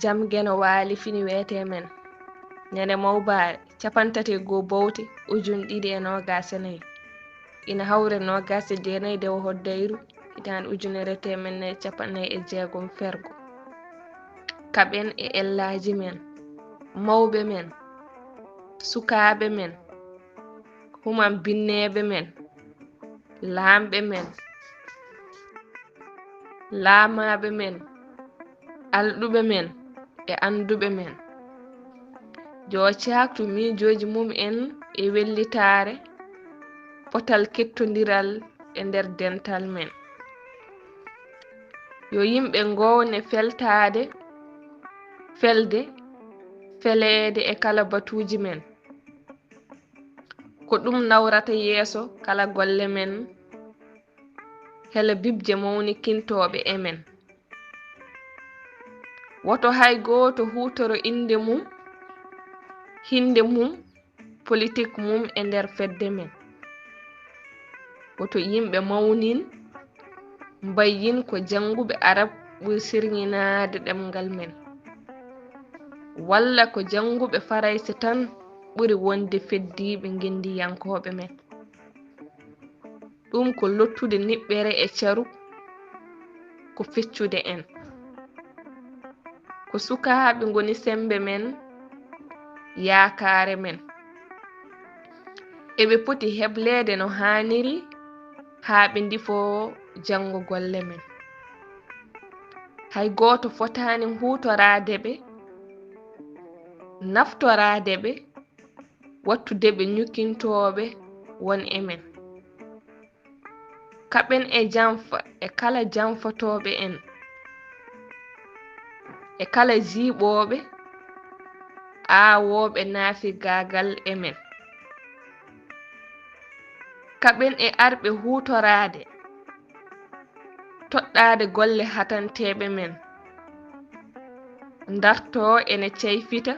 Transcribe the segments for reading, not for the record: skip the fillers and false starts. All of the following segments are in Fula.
jamge no waali fini wete men nyande mawbaare 31 bawti 2024 ina hawre 29 dew hoddayru hitande 1446 fergo kaɓen e ellaji men mawɓe men sukaaɓe men human binneɓe men laamɓe men laamaaɓe men alɗuɓe men e anduɓe men jo caktu miijoji mum en e wellitaare potal kettodiral e nder dental men yo yimɓe ngowne felde feleede e kala batuuji men ko ɗum nawrata yeeso kala golle men hela bibje mawnikintooɓe e men woto hay gooto huutoro hinde mum politique mum e nder fedde men woto yimɓe mawnin mbayyin ko jannguɓe arab ɓuri sirŋinaade ɗemngal men walla ko jannguɓe farayse tan ɓuri wonde feddiiɓe ngendiyankooɓe men ɗum ko lottude niɓɓere e caru ko feccude en ko sukaaɓe ngoni sembe men yaakaare men eɓe poti hebleede no haaniri haa ɓe ndifoo janngo golle men hay gooto fotaani huutoraade ɓe naftoraade ɓe wattude ɓe nyukkintooɓe won e men kaɓen e janfa e kala janfatooɓe en e kala jiiɓooɓe aawooɓe naafi gaagal e men kaɓen e arɓe huutoraade toɗɗaade golle hatanteeɓe men ndartoo ene ceyfita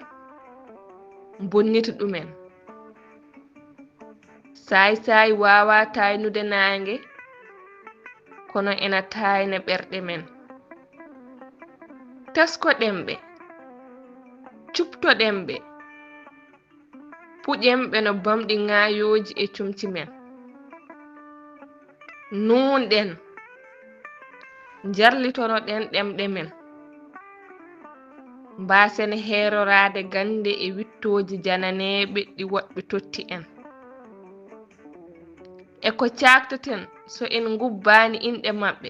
bonnita ɗumen saay waawaa taaynude naange kono ena taayna ɓerɗe men teskoɗen ɓe cuptoɗen ɓe puƴen ɓe no bamɗi ŋaayooji e cumci men nuunɗen njarlitonoɗen ɗemɗe men mbaasen heeroraade gannde e wittooji jananeeɓe ɗi woɓɓe totti en e ko caaktaten so en ngubbaani inɗe maɓɓe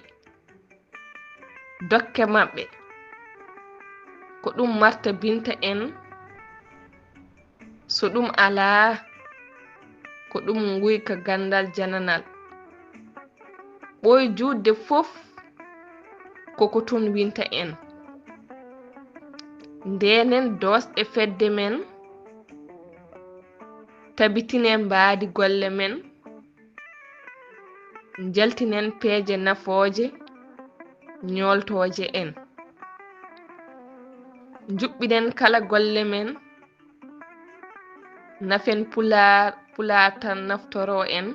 dokke maɓɓe ko ɗum marta binta en so ɗum alaa ko ɗum nguyka gandal jananal ɓoy juutde fof koko tun winta en ndenen doosɗe fedde men tabitinen mbaadi golle men jaltinen peeje nafooje ñooltooje en juɓɓinen kala golle men nafen pulaar tan naftoro en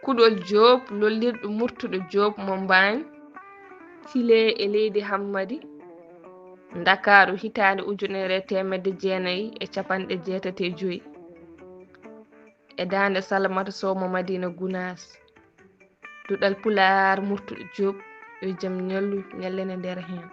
kuɗol joob lollirɗo murtuɗo joob mo mbaañ tile e leydi hammadi Ndakaaru hitaande 1985 e daande Salamata Sow mo Madina Gunaas duɗal pulaar murtuɗo joob yo jam ñallu ñallene nder heen